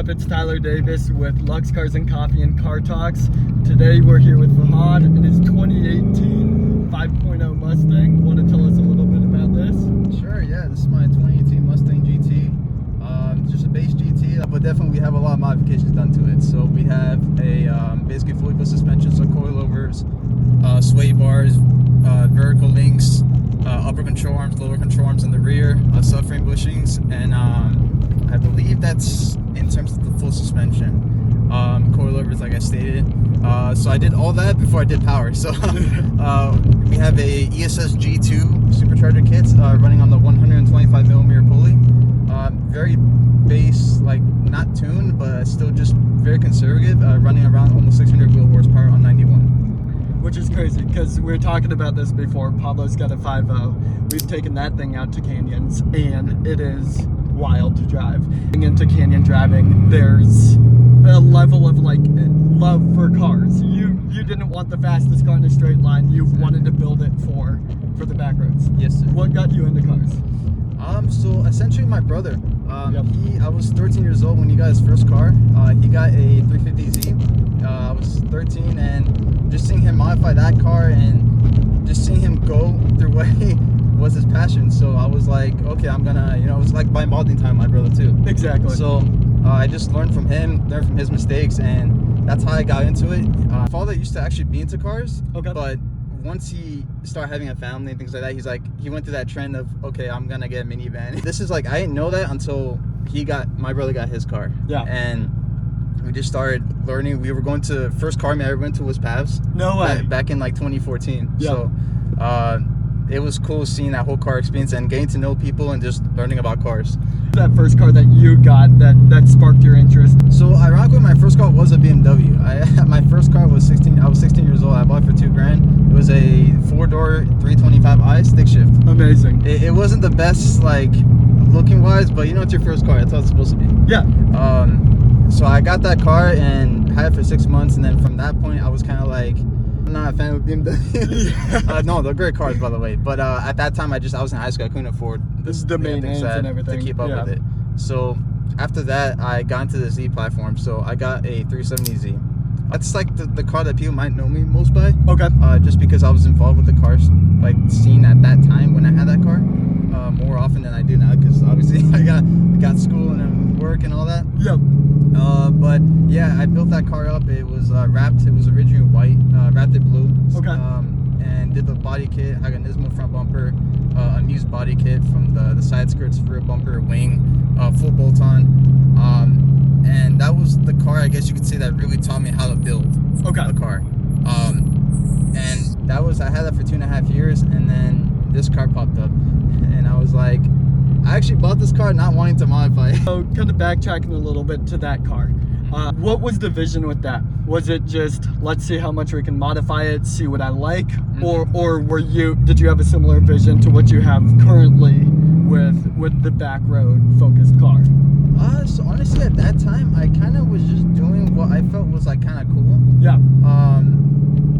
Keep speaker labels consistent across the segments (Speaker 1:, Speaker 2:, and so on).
Speaker 1: up? It's Tyler Davis with Luxe Cars and Coffee and Car Talks. Today we're here with Fahd and his 2018 5.0 Mustang. Want to tell us a little bit about this?
Speaker 2: Sure, yeah. This is my 2018 Mustang GT. Just a base GT, but definitely we have a lot of modifications done to it. So we have a basically fully built suspension, so coilovers, sway bars, vertical links, upper control arms, lower control arms in the rear, subframe bushings, and I believe that's in terms of the full suspension. Coilovers, like I stated. So I did all that before I did power. So we have a ESS G2 Supercharger kit running on the 125mm pulley. Very base, like not tuned, but still just very conservative, running around almost 600 wheel horsepower on 91.
Speaker 1: Which is crazy, because we were talking about this before. Pablo's got a 5.0. We've taken that thing out to canyons, and it is wild to drive. Into canyon driving, there's a level of like love for cars. You didn't want the fastest car in a straight line. You wanted to build it for the back roads.
Speaker 2: Yes, sir.
Speaker 1: What got you into cars?
Speaker 2: So essentially my brother,
Speaker 1: Yep.
Speaker 2: I was 13 years old when he got his first car. He got a 350Z. I was 13, and just seeing him modify that car and just seeing him go their way was his passion. So I was like, okay, I'm gonna, it was like buying balding time, my brother too.
Speaker 1: Exactly.
Speaker 2: So I just learned from him, learned from his mistakes, and that's how I got into it. My father used to actually be into cars,
Speaker 1: Okay.
Speaker 2: but once he started having a family and things like that, he went through that trend of, okay, I'm gonna get a minivan. This is like, I didn't know that until my brother got his car.
Speaker 1: Yeah.
Speaker 2: And we just started learning. We were going to, first car meet I ever went to was Pavs.
Speaker 1: No way.
Speaker 2: Back in like 2014.
Speaker 1: Yeah.
Speaker 2: So it was cool seeing that whole car experience and getting to know people and just learning about cars.
Speaker 1: That first car that you got that sparked your interest?
Speaker 2: So ironically, my first car was a BMW. My first car was 16. I was 16 years old. I bought it for $2,000. It was a 4-door 325i stick shift.
Speaker 1: Amazing.
Speaker 2: It wasn't the best, like, looking wise, but it's your first car. That's how it's supposed to be.
Speaker 1: Yeah.
Speaker 2: So I got that car and had it for 6 months, and then from that point I was kind of like, I'm not a fan of BMW. No, they're great cars, by the way, but at that time I was in high school. I couldn't afford
Speaker 1: the maintenance and everything
Speaker 2: to keep up
Speaker 1: yeah.
Speaker 2: with it. So after that I got into the Z platform, so I got a 370Z. That's like the car that people might know me most by.
Speaker 1: Okay.
Speaker 2: Just because I was involved with the cars, like, scene at that time when I had that car, more often than I do now, because obviously I got school and work and all that.
Speaker 1: Yep.
Speaker 2: But yeah, I built that car up. It was wrapped. It was originally white, wrapped it blue.
Speaker 1: Okay.
Speaker 2: And did the body kit. Had a Nismo front bumper, a Muse body kit from the side skirts, rear bumper, wing, full bolt on. And that was the car, I guess you could say, that really taught me how to build a car. And that was, I had that for 2.5 years, and then this car popped up, and I was like, I actually bought this car not wanting to modify it.
Speaker 1: So kind of backtracking a little bit to that car. What was the vision with that? Was it just, let's see how much we can modify it, see what I like? Or did you have a similar vision to what you have currently with the back road focused car?
Speaker 2: So honestly, at that time, I kind of was just doing what I felt was like kind of cool.
Speaker 1: Yeah.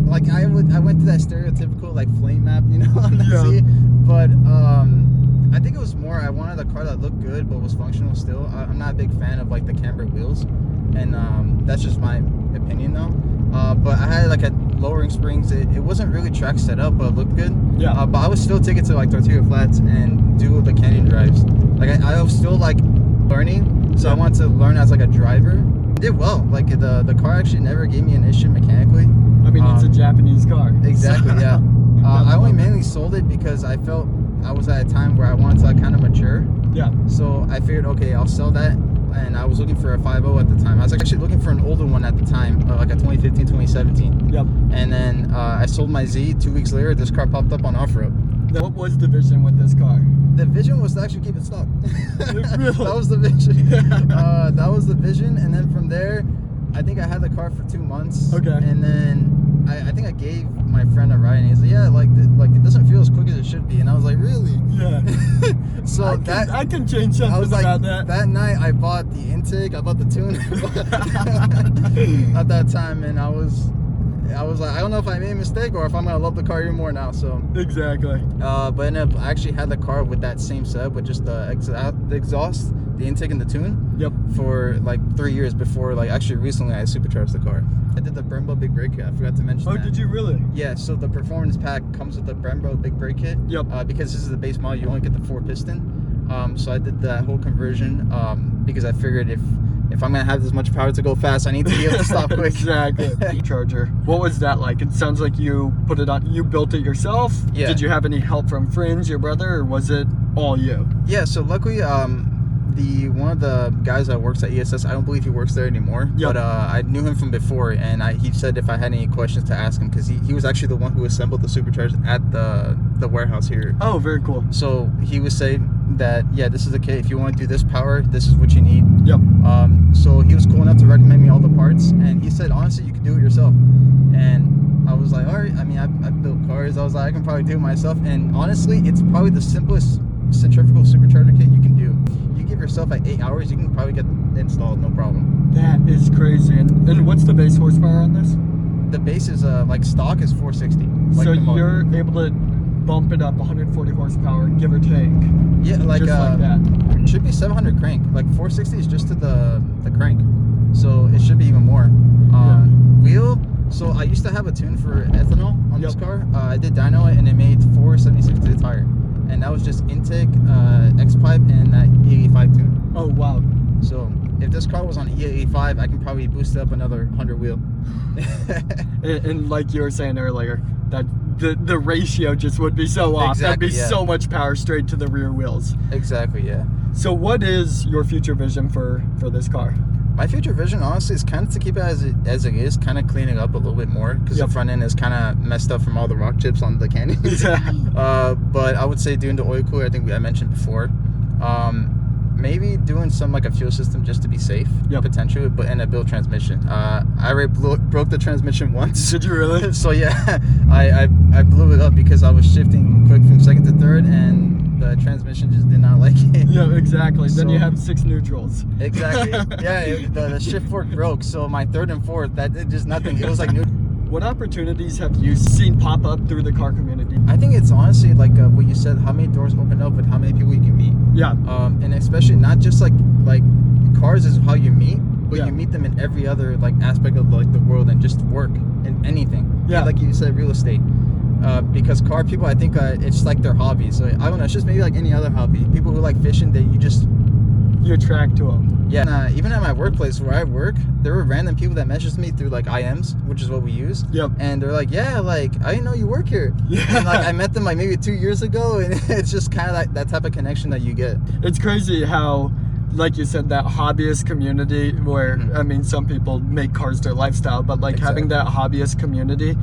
Speaker 2: Like I went to that stereotypical like flame map, on the sea. But I think it was more, I wanted a car that looked good but was functional still. I'm not a big fan of like the camber wheels, and that's just my opinion though. But I had like a lowering springs. It wasn't really track set up, but it looked good.
Speaker 1: Yeah.
Speaker 2: But I would still take it to like Tortilla Flats and do the canyon drives. Like I was still like learning, so I wanted to learn as like a driver. I did well. Like the car actually never gave me an issue mechanically.
Speaker 1: I mean, it's a Japanese car.
Speaker 2: Exactly, yeah. I only mainly sold it because I felt I was at a time where I wanted to like kind of mature.
Speaker 1: Yeah.
Speaker 2: So I figured, okay, I'll sell that. And I was looking for a 5.0 at the time. I was actually looking for an older one at the time, like a 2015, 2017.
Speaker 1: Yep.
Speaker 2: And then I sold my Z. 2 weeks later, this car popped up on off-road.
Speaker 1: What was the vision with this car?
Speaker 2: The vision was to actually keep it stock.
Speaker 1: Really?
Speaker 2: That was the vision. That was the vision. And then from there, I think I had the car for 2 months.
Speaker 1: Okay.
Speaker 2: And then I think I gave my friend a ride, and he's like, yeah, like it doesn't feel as quick as it should be. And I was like, really?
Speaker 1: Yeah.
Speaker 2: So
Speaker 1: I can change something
Speaker 2: I was like,
Speaker 1: about that.
Speaker 2: That night I bought the intake, I bought the tune at that time, and I was like, I don't know if I made a mistake or if I'm gonna love the car even more now. So
Speaker 1: Exactly.
Speaker 2: but ended up, I actually had the car with that same setup with just the exhaust, the intake, and the tune.
Speaker 1: Yep.
Speaker 2: For like 3 years before, like actually recently I supercharged the car. I did the Brembo big brake kit. I forgot to mention that.
Speaker 1: Oh, did you really?
Speaker 2: Yeah, so the performance pack comes with the Brembo big brake kit.
Speaker 1: Yep.
Speaker 2: Because this is the base model, you only get the 4 piston. So I did that whole conversion because I figured if I'm gonna have this much power to go fast, I need to be able to stop quick.
Speaker 1: Exactly. Charger. What was that like? It sounds like you put it on. You built it yourself.
Speaker 2: Yeah.
Speaker 1: Did you have any help from friends, your brother, or was it all you?
Speaker 2: Yeah. So luckily, one of the guys that works at ESS, I don't believe he works there anymore.
Speaker 1: Yep.
Speaker 2: But I knew him from before, and he said if I had any questions to ask him, because he was actually the one who assembled the Supercharger at the warehouse here.
Speaker 1: Oh, very cool.
Speaker 2: So he was saying that, yeah, this is the kit. If you want to do this power, this is what you need.
Speaker 1: Yep.
Speaker 2: So he was cool enough to recommend me all the parts, and he said, honestly, you can do it yourself. And I was like, all right. I mean, I built cars. I was like, I can probably do it myself. And honestly, it's probably the simplest centrifugal supercharger kit you can do. You give yourself like 8 hours, you can probably get it installed, no problem.
Speaker 1: That is crazy. And what's the base horsepower on this?
Speaker 2: The base is like stock is 460. Like
Speaker 1: so
Speaker 2: the motor.
Speaker 1: you're able to bump it up 140 horsepower, give or take.
Speaker 2: Yeah, like
Speaker 1: just like that.
Speaker 2: Should be 700 crank. Like 460 is just to the crank, so it should be even more. Wheel. So I used to have a tune for ethanol on this car. I did dyno it, and it made 476 to the tire, and that was just intake, X pipe, and that E85 tune.
Speaker 1: Oh wow.
Speaker 2: So if this car was on E85, I can probably boost it up another 100 wheel.
Speaker 1: and like you were saying earlier, that the ratio just would be so off.
Speaker 2: Exactly,
Speaker 1: That'd be
Speaker 2: yeah.
Speaker 1: so much power straight to the rear wheels.
Speaker 2: Exactly, yeah.
Speaker 1: So what is your future vision for this car?
Speaker 2: My future vision, honestly, is kind of to keep it as it is, kind of cleaning up a little bit more, because the front end is kind of messed up from all the rock chips on the Canyon. But I would say doing the oil cooler, I think I mentioned before. Maybe doing some like a fuel system just to be safe, potentially, but in a built transmission. I already broke the transmission once.
Speaker 1: Did you really?
Speaker 2: So yeah, I blew it up because I was shifting quick from second to third, and the transmission just did not like it.
Speaker 1: Yeah, exactly.
Speaker 2: So,
Speaker 1: then you have 6 neutrals.
Speaker 2: Exactly. Yeah, the shift fork broke, so my third and fourth, that did just nothing. It was like neutral.
Speaker 1: What opportunities have you seen pop up through the car community?
Speaker 2: I think it's honestly like what you said, how many doors open up with how many people you can meet.
Speaker 1: Yeah.
Speaker 2: And especially not just like cars is how you meet, but you meet them in every other like aspect of like the world and just work and anything.
Speaker 1: Yeah.
Speaker 2: Like you said, real estate. Because car people, I think it's like their hobby. So I don't know, it's just maybe like any other hobby. People who like fishing,
Speaker 1: you attract to them.
Speaker 2: Yeah. And, even at my workplace where I work, there were random people that messaged me through like IMs, which is what we use.
Speaker 1: Yep.
Speaker 2: And they're like, yeah, like I didn't know you work here.
Speaker 1: Yeah.
Speaker 2: And like I met them like maybe 2 years ago, and it's just kind of like that type of connection that you get.
Speaker 1: It's crazy how, like you said, that hobbyist community where, I mean, some people make cars their lifestyle, but like having that hobbyist community,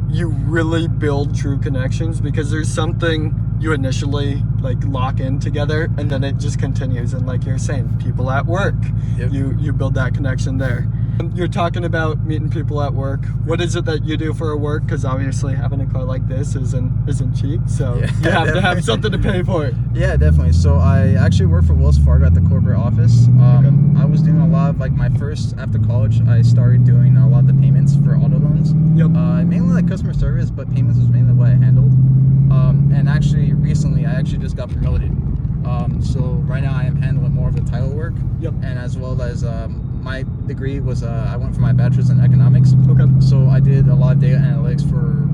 Speaker 1: you really build true connections because there's something you initially like lock in together and then it just continues. And like you're saying, people at work, you build that connection there. You're talking about meeting people at work. What is it that you do for a work? Because obviously having a car like this isn't cheap, so you have to have something to pay for it.
Speaker 2: Yeah, definitely. So I actually work for Wells Fargo at the corporate office. I was doing a lot of like my first, after college, I started doing a lot of the payments for auto loans. Mainly like customer service, but payments was mainly what I handled. And actually recently I actually just got promoted. So right now I am handling more of the title work. And as well as my degree was I went for my bachelor's in economics. So I did a lot of data analytics for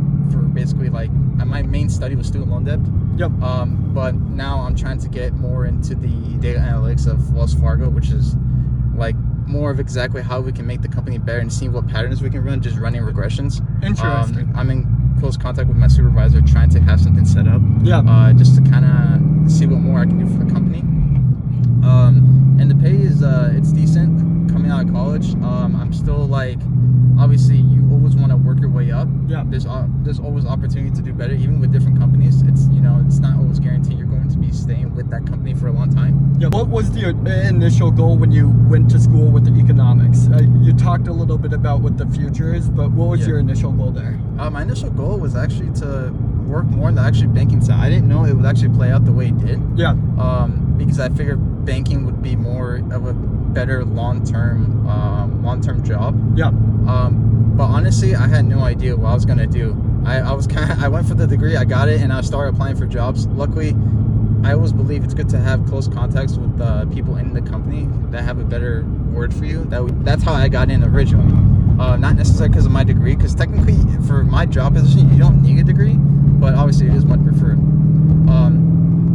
Speaker 2: basically like my main study was student loan debt. But now I'm trying to get more into the data analytics of Wells Fargo, which is like more of exactly how we can make the company better and seeing what patterns we can run, just running regressions.
Speaker 1: Interesting.
Speaker 2: I'm in close contact with my supervisor trying to have something set up. Just to kind of see what more I can do for the company. And the pay is it's decent coming out of college. I'm still like, obviously you always want to work your way up. There's always opportunity to do better, even with different companies. It's it's not always guaranteed you're going to be staying with that company for a long time.
Speaker 1: What was the initial goal when you went to school with the economics? You talked a little bit about what the future is, but what was your initial goal there?
Speaker 2: My initial goal was actually to work more on the actually banking side. I didn't know it would actually play out the way it did. Because I figured banking would be more of a better long-term job. But honestly, I had no idea what I was gonna do. I went for the degree, I got it, and I started applying for jobs. Luckily, I always believe it's good to have close contacts with people in the company that have a better word for you. That's how I got in originally. Not necessarily because of my degree, because technically for my job position, you don't need a degree, but obviously it is much preferred.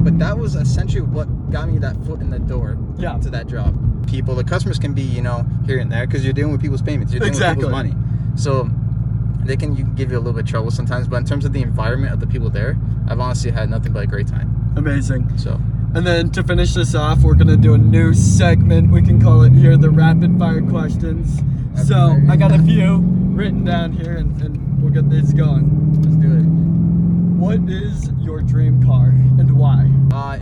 Speaker 2: But that was essentially what got me that foot in the door to that job. The customers can be, here and there, because you're dealing with people's payments, you're dealing with people's money. So they can give you a little bit of trouble sometimes, but in terms of the environment of the people there, I've honestly had nothing but a great time.
Speaker 1: Amazing.
Speaker 2: So,
Speaker 1: and then to finish this off, we're gonna do a new segment. We can call it here the rapid fire questions. So I got a few written down here, and we'll get these going.
Speaker 2: Let's do it.
Speaker 1: What is your dream car and why?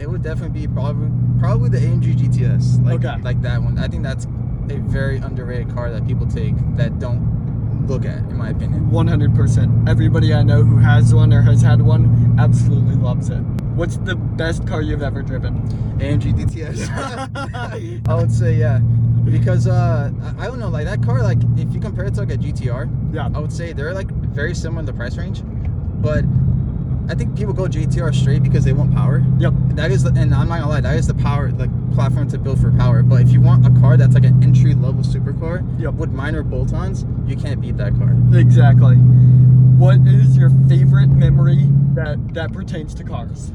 Speaker 2: It would definitely be probably the AMG GTS. Like that one. I think that's a very underrated car that people take that don't look at, in my opinion.
Speaker 1: 100%. Everybody I know who has one or has had one absolutely loves it. What's the best car you've ever driven?
Speaker 2: AMG GTS. I would say, yeah. Because I don't know, like that car, like if you compare it to like a GTR, I would say they're like very similar in the price range. But I think people go GTR straight because they want power. Yep. That is, and I'm not gonna lie, that is the power, like platform to build for power. But if you want a car that's like an entry level supercar with minor bolt-ons, you can't beat that car. Exactly.
Speaker 1: What is your favorite memory that pertains to cars?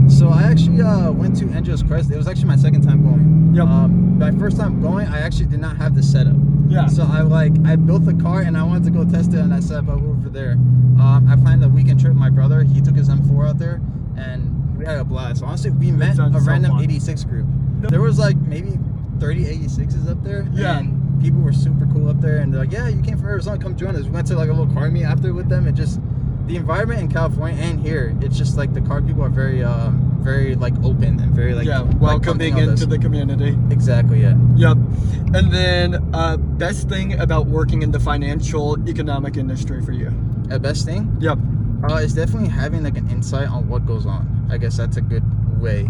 Speaker 2: So I actually went to Angeles Crest. It was actually my second time going. Yep. My first time going, I actually did not have the setup. Yeah. So I built the car and I wanted to go test it on that setup over there. I planned a weekend trip with my brother. He took his M4 out there and we had a blast. Honestly, we met a random 86 group. There was like maybe 30 86s up there. Yeah. And people were super cool up there, and they're like, yeah, you came from Arizona, come join us. We went to like a little car meet after with them, and just the environment in California and here, it's just like the car people are very like open and very like
Speaker 1: welcoming into the community.
Speaker 2: Exactly. Yeah.
Speaker 1: Yep. And then best thing about working in the financial economic industry for you?
Speaker 2: Best thing?
Speaker 1: Yep.
Speaker 2: It's definitely having like an insight on what goes on. I guess that's a good way.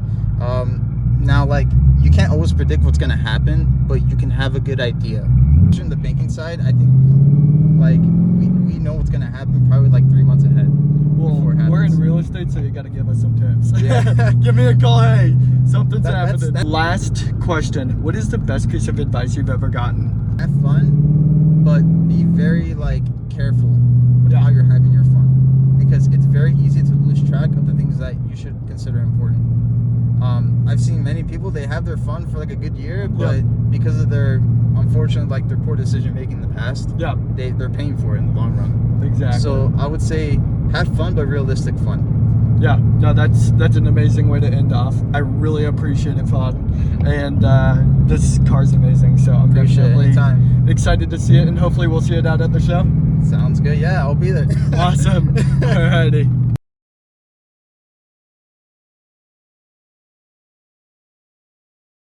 Speaker 2: Now, like, you can't always predict what's going to happen, but you can have a good idea. In the banking side, I think, like, we know what's going to happen probably like 3 months ahead.
Speaker 1: Well, we're in real estate, so you got to give us some tips. Yeah. Give me a call. Hey, something's happening. Last question. What is the best piece of advice you've ever gotten?
Speaker 2: Have fun, but be very, like, careful with how you're having your fun. Because it's very easy to lose track of the things that you should consider important. I've seen many people, they have their fun for like a good year, but because of their, unfortunately, like their poor decision making in the past, they're paying for it in the long run. Exactly. So I would say have fun, but realistic fun.
Speaker 1: Yeah, no, that's an amazing way to end off. I really appreciate it, Fahd. And this car's amazing, so I'm definitely excited to see it, and hopefully we'll see it out at the show.
Speaker 2: Sounds good. Yeah, I'll be there.
Speaker 1: Awesome. Alrighty.